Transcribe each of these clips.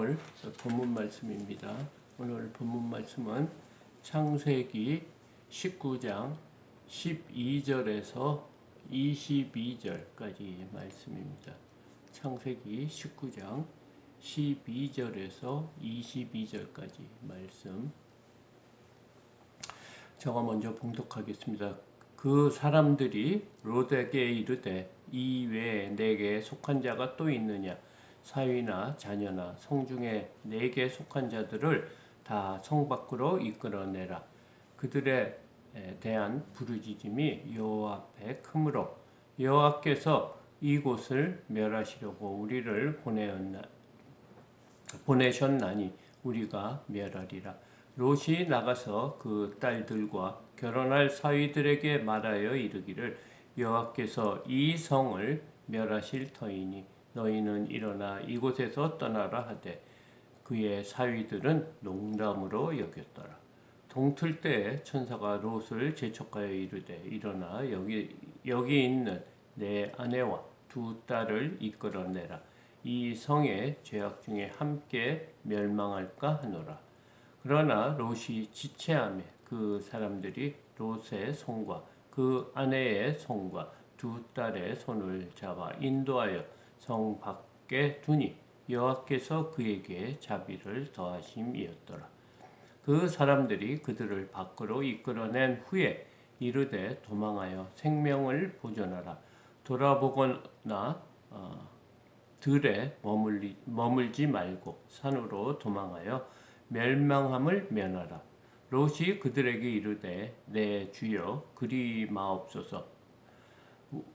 오늘 본문 말씀입니다. 오늘 본문 말씀은 창세기 19장 12절에서 22절까지 말씀입니다. 창세기 19장 12절에서 22절까지 말씀. 제가 먼저 봉독하겠습니다. 그 사람들이 롯에게 이르되 이 외에 내게 속한 자가 또 있느냐? 사위나 자녀나 성중에 내게 속한 자들을 다 성 밖으로 이끌어내라. 그들에 대한 부르짖음이 여호와 앞에 크므로 여호와께서 이곳을 멸하시려고 우리를 보내셨나니 우리가 멸하리라. 롯이 나가서 그 딸들과 결혼할 사위들에게 말하여 이르기를 여호와께서 이 성을 멸하실 터이니 너희는 일어나 이곳에서 떠나라 하되 그의 사위들은 농담으로 여겼더라. 동틀 때에 천사가 롯을 재촉하여 이르되 일어나 여기 있는 내 아내와 두 딸을 이끌어내라. 이 성의 죄악 중에 함께 멸망할까 하노라. 그러나 롯이 지체하며 그 사람들이 롯의 손과 그 아내의 손과 두 딸의 손을 잡아 인도하여 성 밖에 두니 여호와께서 그에게 자비를 더하심이었더라. 그 사람들이 그들을 밖으로 이끌어낸 후에 이르되 도망하여 생명을 보존하라. 돌아보거나 들에 머물지 말고 산으로 도망하여 멸망함을 면하라. 롯이 그들에게 이르되 내 주여 그리 마옵소서.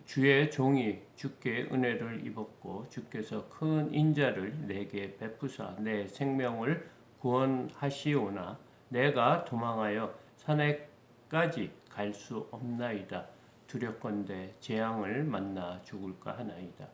주의 종이 주께 은혜를 입었고 주께서 큰 인자를 내게 베푸사 내 생명을 구원하시오나 내가 도망하여 산에까지 갈 수 없나이다. 두렵건대 재앙을 만나 죽을까 하나이다.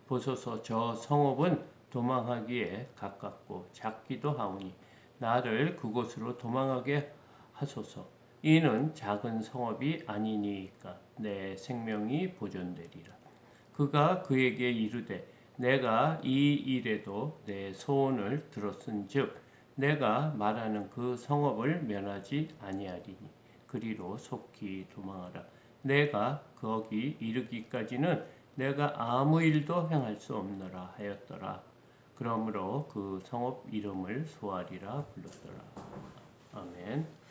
보소서 저 성읍은 도망하기에 가깝고 작기도 하오니 나를 그곳으로 도망하게 하소서. 이는 작은 성읍이 아니니까 내 생명이 보존되리라. 그가 그에게 이르되 내가 이 일에도 내 소원을 들었은즉 내가 말하는 그 성읍을 면하지 아니하리니 그리로 속히 도망하라. 내가 거기 이르기까지는 내가 아무 일도 행할 수 없노라 하였더라. 그러므로 그 성읍 이름을 소알이라 불렀더라. 아멘.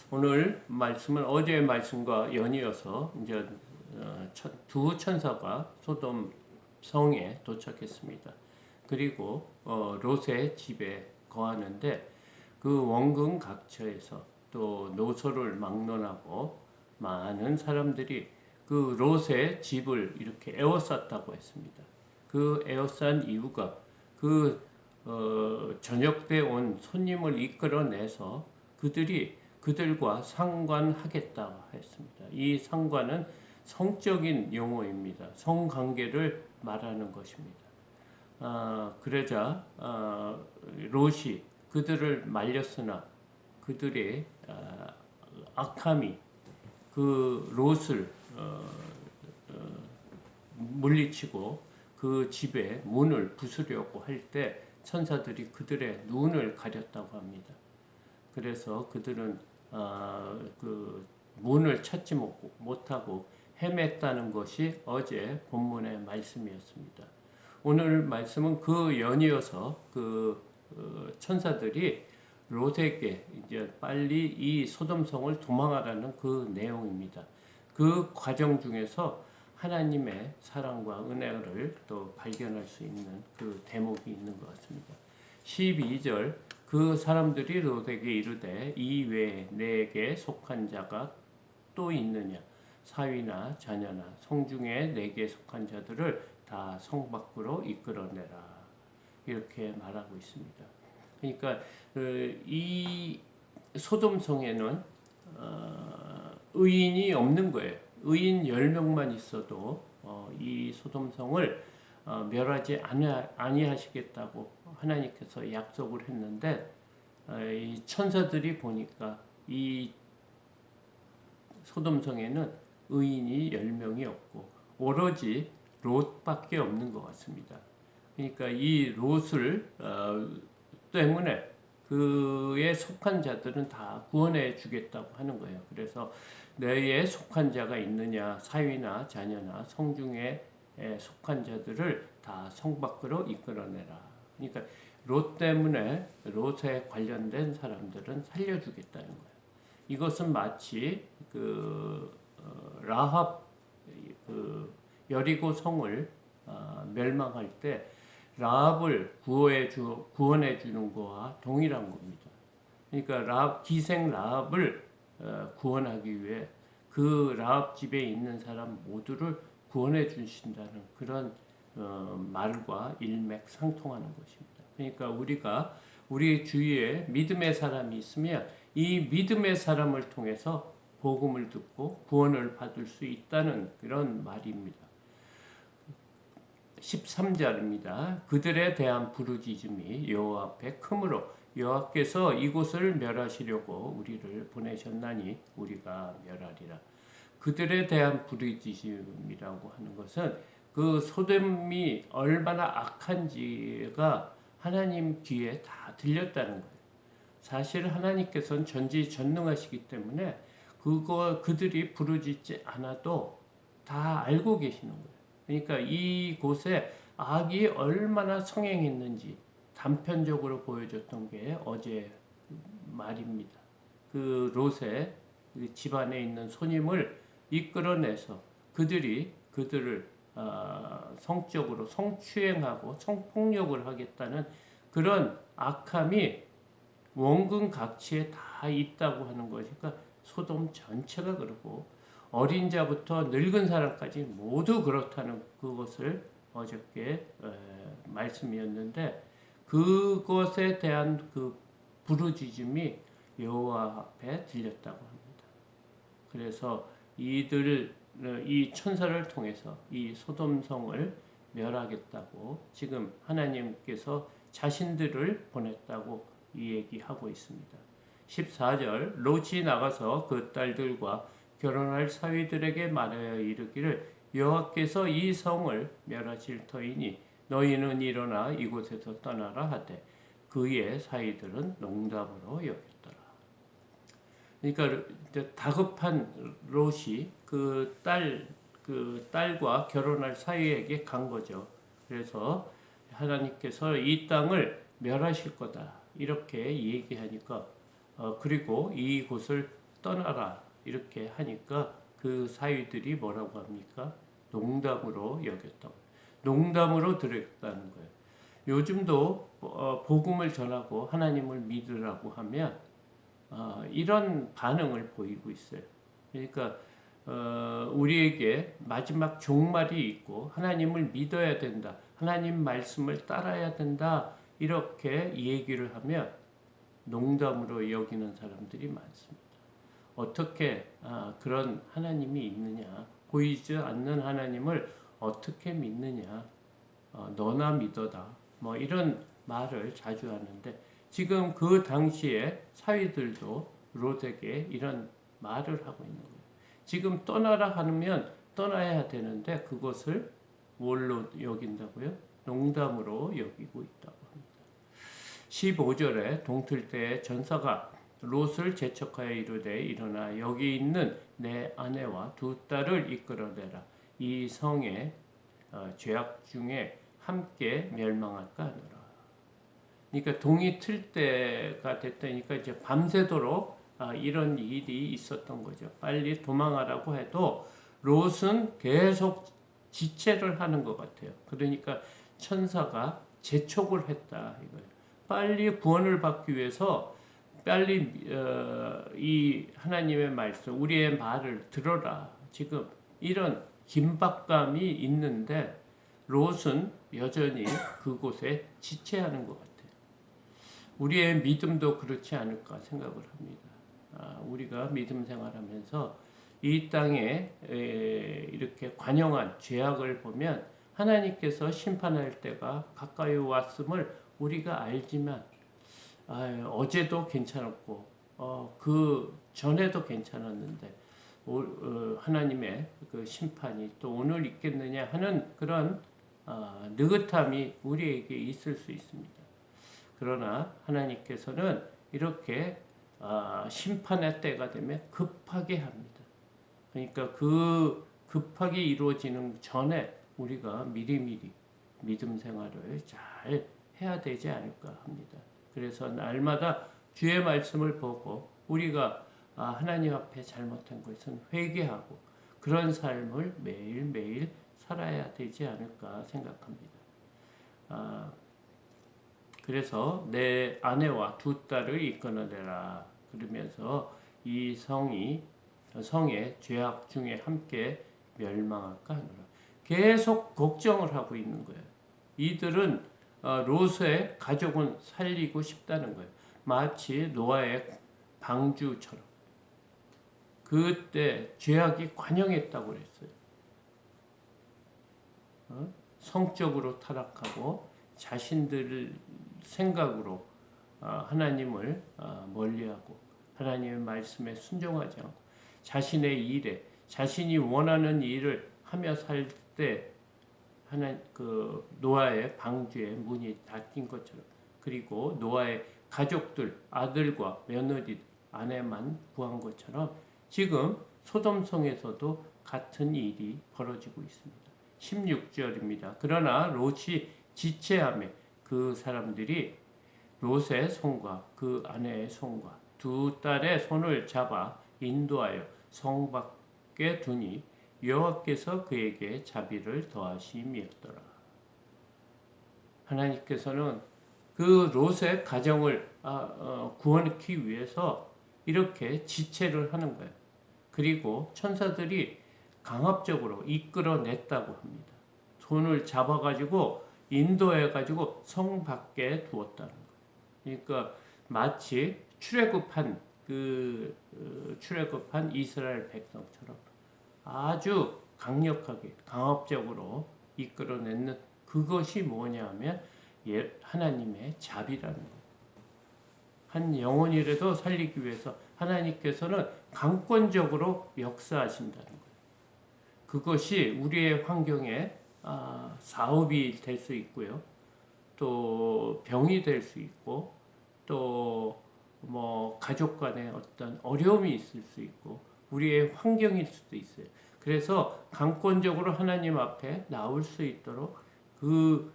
오늘 말씀은 어제의 말씀과 연이어서 이제 두 천사가 소돔 성에 도착했습니다. 그리고 롯의 집에 거하는데 그 원근 각처에서 또 노소를 막론하고 많은 사람들이 그 롯의 집을 이렇게 에워쌌다고 했습니다. 그 에워싼 이유가 그 전역돼 온 손님을 이끌어내서 그들과 상관하겠다 했습니다. 이 상관은 성적인 용어입니다. 성관계를 말하는 것입니다. 그러자 롯이 그들을 말렸으나 그들의 악함이 그 롯을 물리치고 그 집의 문을 부수려고 할 때 천사들이 그들의 눈을 가렸다고 합니다. 그래서 그들은 그 문을 찾지 못하고 헤맸다는 것이 어제 본문의 말씀이었습니다. 오늘 말씀은 그 연이어서 그 천사들이 롯에게 이제 빨리 이 소돔성을 도망하라는 그 내용입니다. 그 과정 중에서 하나님의 사랑과 은혜를 또 발견할 수 있는 그 대목이 있는 것 같습니다. 12절 그 사람들이 롯에게 이르되 이 외에 내게 속한 자가 또 있느냐? 사위나 자녀나 성중에 내게 속한 자들을 다 성 밖으로 이끌어내라. 이렇게 말하고 있습니다. 그러니까 이 소돔성에는 의인이 없는 거예요. 의인 10명만 있어도 이 소돔성을 멸하지 아니하시겠다고 하나님께서 약속을 했는데 이 천사들이 보니까 이 소돔성에는 의인이 10명이 없고 오로지 롯밖에 없는 것 같습니다. 그러니까 이 롯을 때문에 그에 속한 자들은 다 구원해 주겠다고 하는 거예요. 그래서 너희에 속한 자가 있느냐, 사위나 자녀나 성중에 속한 자들을 다 성 밖으로 이끌어내라. 그러니까 롯 때문에 롯에 관련된 사람들은 살려주겠다는 거예요. 이것은 마치 라합 여리고 성을 멸망할 때 라합을 구원해 주는 거와 동일한 겁니다. 그러니까 기생 라합을 구원하기 위해 그 라합 집에 있는 사람 모두를 구원해 주신다는 그런 말과 일맥상통하는 것입니다. 그러니까 우리가 우리 주위에 믿음의 사람이 있으면 이 믿음의 사람을 통해서 복음을 듣고 구원을 받을 수 있다는 그런 말입니다. 13절입니다. 그들에 대한 부르짖음이 여호와 앞에 크므로 여호와께서 이곳을 멸하시려고 우리를 보내셨나니 우리가 멸하리라. 그들에 대한 부르짖음이라고 하는 것은 그 소돔이 얼마나 악한지가 하나님 귀에 다 들렸다는 거예요. 사실 하나님께서는 전지전능하시기 때문에 그들이 부르짖지 않아도 다 알고 계시는 거예요. 그러니까 이곳에 악이 얼마나 성행했는지 단편적으로 보여줬던 게 어제 말입니다. 그 롯의 그 집안에 있는 손님을 이끌어내서 그들을 성적으로 성추행하고 성폭력을 하겠다는 그런 악함이 원근 각지에 다 있다고 하는 것이니까 소돔 전체가 그러고 어린 자부터 늙은 사람까지 모두 그렇다는 그것을 어저께 말씀이었는데 그것에 대한 그 부르짖음이 여호와 앞에 들렸다고 합니다. 그래서 이 천사를 통해서 이 소돔성을 멸하겠다고 지금 하나님께서 자신들을 보냈다고 이 얘기하고 있습니다. 14절 롯이 나가서 그 딸들과 결혼할 사위들에게 말하여 이르기를 여호와께서 이 성을 멸하실 터이니 너희는 일어나 이곳에서 떠나라 하되 그의 사위들은 농담으로 여겼더라. 그러니까 다급한 롯이 그 딸과 결혼할 사위에게 간 거죠. 그래서 하나님께서 이 땅을 멸하실 거다 이렇게 얘기하니까 그리고 이곳을 떠나라 이렇게 하니까 그 사위들이 뭐라고 합니까? 농담으로 여겼다. 농담으로 들었다는 거예요. 요즘도 복음을 전하고 하나님을 믿으라고 하면 이런 반응을 보이고 있어요. 그러니까 우리에게 마지막 종말이 있고 하나님을 믿어야 된다. 하나님 말씀을 따라야 된다. 이렇게 얘기를 하면 농담으로 여기는 사람들이 많습니다. 어떻게 그런 하나님이 있느냐, 보이지 않는 하나님을 어떻게 믿느냐, 너나 믿어다, 뭐 이런 말을 자주 하는데 지금 그 당시에 사위들도 롯에게 이런 말을 하고 있는 거예요. 지금 떠나라 하면 떠나야 되는데 그것을 뭘로 여긴다고요? 농담으로 여기고 있다고 합니다. 15절에 동틀 때에 전사가 롯을 재촉하여 이르되 일어나 여기 있는 내 아내와 두 딸을 이끌어내라. 이 성의 죄악 중에 함께 멸망할까 하노라. 그러니까 동이 틀 때가 됐다니까 이제 밤새도록 이런 일이 있었던 거죠. 빨리 도망하라고 해도 롯은 계속 지체를 하는 것 같아요. 그러니까 천사가 재촉을 했다 이거예요. 빨리 구원을 받기 위해서 빨리 이 하나님의 말씀, 우리의 말을 들어라. 지금 이런 긴박감이 있는데 롯은 여전히 그곳에 지체하는 것 같아요. 우리의 믿음도 그렇지 않을까 생각을 합니다. 우리가 믿음 생활하면서 이 땅에 이렇게 관영한 죄악을 보면 하나님께서 심판할 때가 가까이 왔음을 우리가 알지만 어제도 괜찮았고 그 전에도 괜찮았는데 하나님의 그 심판이 또 오늘 있겠느냐 하는 그런 느긋함이 우리에게 있을 수 있습니다. 그러나 하나님께서는 이렇게 심판의 때가 되면 급하게 합니다. 그러니까 그 급하게 이루어지는 전에 우리가 미리미리 믿음 생활을 잘 해야 되지 않을까 합니다. 그래서 날마다 주의 말씀을 보고 우리가 하나님 앞에 잘못한 것은 회개하고 그런 삶을 매일매일 살아야 되지 않을까 생각합니다. 그래서 내 아내와 두 딸을 이끌어내라 그러면서 이 성의 죄악 중에 함께 멸망할까 하노라. 계속 걱정을 하고 있는 거예요. 이들은 롯의 가족은 살리고 싶다는 거예요. 마치 노아의 방주처럼. 그때 죄악이 관영했다고 그랬어요. 성적으로 타락하고 자신들 생각으로 하나님을 멀리하고 하나님의 말씀에 순종하지 않고 자신의 일에 자신이 원하는 일을 하며 살 때 노아의 방주에 문이 닫힌 것처럼 그리고 노아의 가족들 아들과 며느리 아내만 구한 것처럼 지금 소돔성에서도 같은 일이 벌어지고 있습니다. 16절입니다. 그러나 롯이 지체하며 그 사람들이 롯의 손과 그 아내의 손과 두 딸의 손을 잡아 인도하여 성 밖에 두니 여호와께서 그에게 자비를 더하심이었더라. 하나님께서는 그 롯의 가정을 구원하기 위해서 이렇게 지체를 하는 거예요. 그리고 천사들이 강압적으로 이끌어냈다고 합니다. 손을 잡아가지고 인도해가지고 성 밖에 두었다는 거예요. 그러니까 마치 출애굽한 이스라엘 백성처럼 아주 강력하게 강압적으로 이끌어내는 그것이 뭐냐면 하나님의 자비라는 거예요. 한 영혼이라도 살리기 위해서 하나님께서는 강권적으로 역사하신다는 거예요. 그것이 우리의 환경에 사업이 될 수 있고요. 또 병이 될 수 있고 또 뭐 가족 간에 어떤 어려움이 있을 수 있고 우리의 환경일 수도 있어요. 그래서 강권적으로 하나님 앞에 나올 수 있도록 그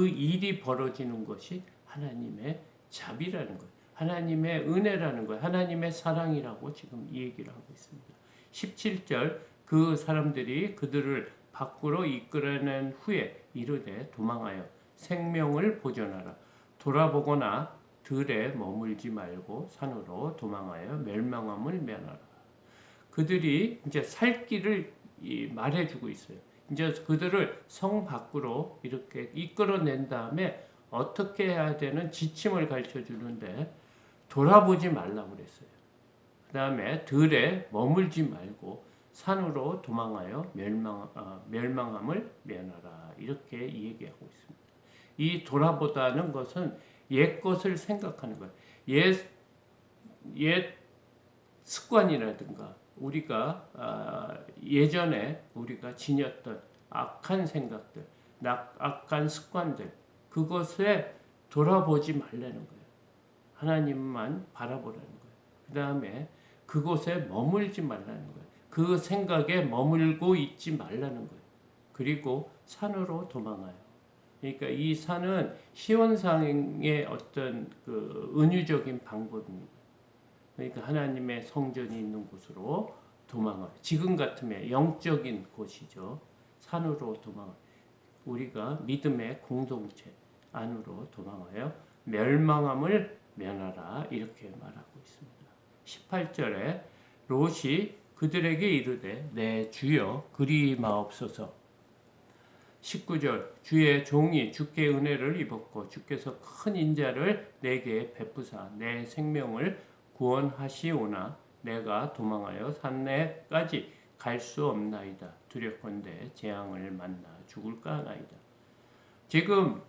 일이 벌어지는 것이 하나님의 자비라는 거예요. 하나님의 은혜라는 거예요. 하나님의 사랑이라고 지금 이 얘기를 하고 있습니다. 17절 그 사람들이 그들을 밖으로 이끌어낸 후에 이르되 도망하여 생명을 보존하라. 돌아보거나 들에 머물지 말고 산으로 도망하여 멸망함을 면하라. 그들이 이제 살 길을 말해주고 있어요. 이제 그들을 성 밖으로 이렇게 이끌어낸 다음에 어떻게 해야 되는 지침을 가르쳐 주는데 돌아보지 말라고 그랬어요. 그 다음에 들에 머물지 말고 산으로 도망하여 멸망함을 면하라. 이렇게 얘기하고 있습니다. 이 돌아보다는 것은 옛 것을 생각하는 거예요. 옛 습관이라든가 우리가 예전에 우리가 지녔던 악한 생각들, 악한 습관들 그것에 돌아보지 말라는 거예요. 하나님만 바라보라는 거예요. 그 다음에 그곳에 머물지 말라는 거예요. 그 생각에 머물고 있지 말라는 거예요. 그리고 산으로 도망가요. 그러니까 이 산은 시온상의 어떤 은유적인 방법입니다. 그러니까 하나님의 성전이 있는 곳으로 도망가요. 지금 같으면 영적인 곳이죠. 산으로 도망가요. 우리가 믿음의 공동체 안으로 도망하여 멸망함을 면하라 이렇게 말하고 있습니다. 18절에 롯이 그들에게 이르되 내 주여 그리 마옵소서. 19절 주의 종이 주께 은혜를 입었고 주께서 큰 인자를 내게 베푸사 내 생명을 구원하시오나 내가 도망하여 산내까지 갈 수 없나이다. 두렵건대 재앙을 만나 죽을까 하나이다. 지금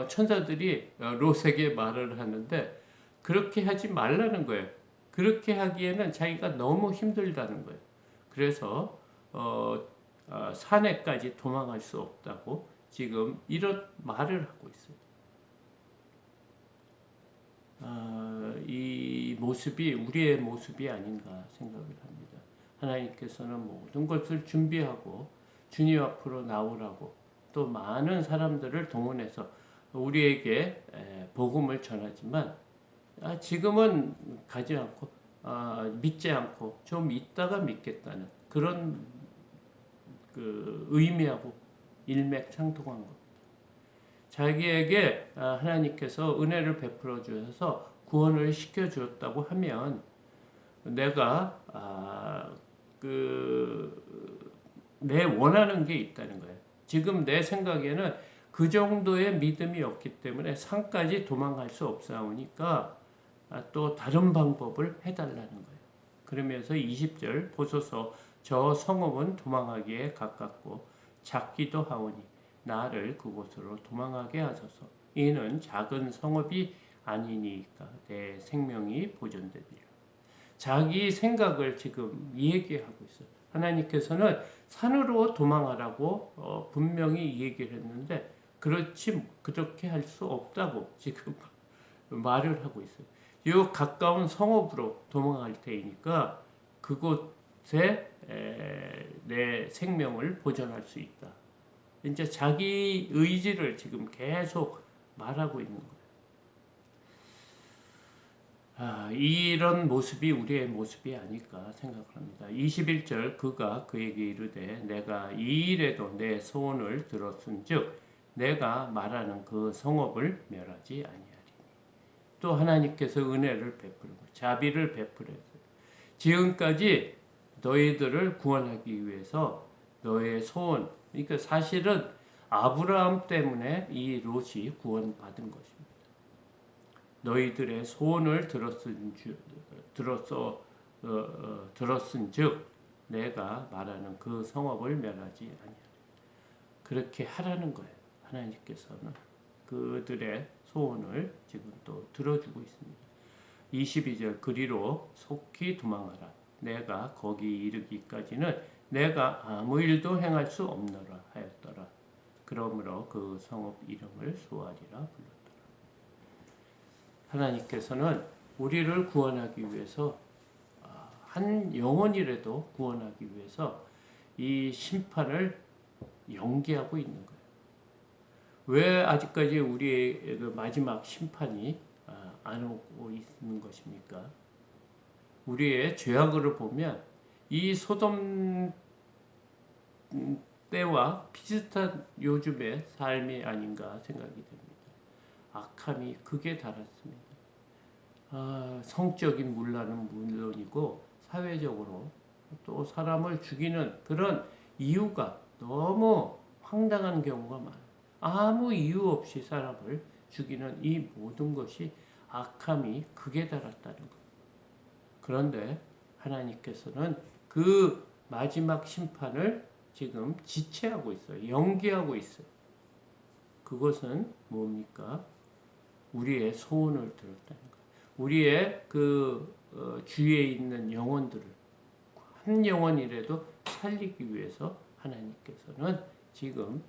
천사들이 롯에게 말을 하는데 그렇게 하지 말라는 거예요. 그렇게 하기에는 자기가 너무 힘들다는 거예요. 그래서 산에까지 도망갈 수 없다고 지금 이런 말을 하고 있어요. 모습이 우리의 모습이 아닌가 생각을 합니다. 하나님께서는 모든 것을 준비하고 주님 앞으로 나오라고 또 많은 사람들을 동원해서 우리에게 복음을 전하지만 지금은 가지 않고 믿지 않고 좀 있다가 믿겠다는 그런 그 의미하고 일맥상통한 것. 자기에게 하나님께서 은혜를 베풀어 주셔서 구원을 시켜 주었다고 하면 내가 내 원하는 게 있다는 거예요. 지금 내 생각에는 그 정도의 믿음이 없기 때문에 산까지 도망갈 수 없사오니까 또 다른 방법을 해달라는 거예요. 그러면서 20절 보소서 저 성읍은 도망하기에 가깝고 작기도 하오니 나를 그곳으로 도망하게 하소서. 이는 작은 성읍이 아니니까 내 생명이 보존되리라. 자기 생각을 지금 얘기하고 있어요. 하나님께서는 산으로 도망하라고 분명히 얘기를 했는데 그렇게 할 수 없다고 지금 말을 하고 있어요. 이 가까운 성읍으로 도망할 테니까 그곳에 내 생명을 보존할 수 있다. 이제 자기 의지를 지금 계속 말하고 있는 거예요. 이런 모습이 우리의 모습이 아닐까 생각합니다. 21절 그가 그에게 이르되 내가 이 일에도 내 소원을 들었은즉 내가 말하는 그 성읍을 멸하지 아니하리니. 또 하나님께서 은혜를 베풀고 자비를 베풀어서 지금까지 너희들을 구원하기 위해서 너의 소원, 그러니까 사실은 아브라함 때문에 이 롯이 구원받은 것입니다. 너희들의 소원을 들었은즉 내가 말하는 그 성읍을 멸하지 아니하리라. 그렇게 하라는 거예요. 하나님께서는 그들의 소원을 지금 또 들어주고 있습니다. 22절 그리로 속히 도망하라. 내가 거기 이르기까지는 내가 아무 일도 행할 수 없노라 하였더라. 그러므로 그 성읍 이름을 소알이라 불렀더라. 하나님께서는 우리를 구원하기 위해서 한 영혼이라도 구원하기 위해서 이 심판을 연기하고 있는 거예요. 왜 아직까지 우리의 그 마지막 심판이 안 오고 있는 것입니까? 우리의 죄악을 보면 이 소돔 때와 비슷한 요즘의 삶이 아닌가 생각이 됩니다. 악함이 극에 달했습니다. 성적인 문란은 물론이고 사회적으로 또 사람을 죽이는 그런 이유가 너무 황당한 경우가 많아요. 아무 이유 없이 사람을 죽이는 이 모든 것이 악함이 극에 달했다는 것. 그런데 하나님께서는 그 마지막 심판을 지금 지체하고 있어요. 연기하고 있어요. 그것은 뭡니까? 우리의 소원을 들었다는 거예요. 우리의 주위에 있는 영혼들을 한 영혼이라도 살리기 위해서 하나님께서는 지금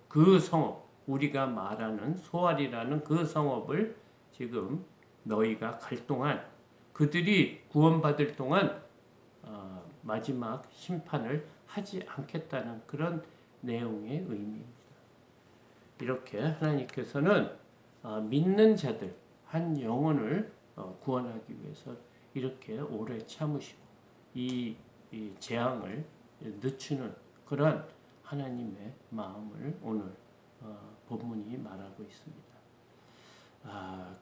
그 성읍, 우리가 말하는 소알이라는 그 성읍을 지금 너희가 갈 동안 그들이 구원받을 동안 마지막 심판을 하지 않겠다는 그런 내용의 의미입니다. 이렇게 하나님께서는 믿는 자들 한 영혼을 구원하기 위해서 이렇게 오래 참으시고 이 재앙을 늦추는 그런 하나님의 마음을 오늘 본문이 말하고 있습니다.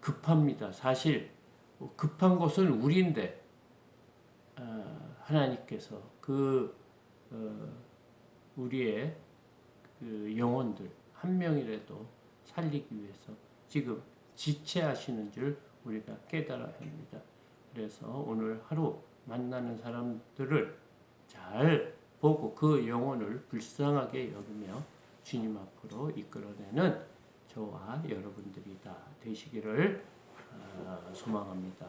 급합니다. 사실 급한 것은 우리인데 하나님께서 우리의 영혼들 한 명이라도 살리기 위해서 지금 지체하시는 줄 우리가 깨달아야 합니다. 그래서 오늘 하루 만나는 사람들을 잘 보고 그 영혼을 불쌍하게 여기며 주님 앞으로 이끌어내는 저와 여러분들이 다 되시기를 소망합니다.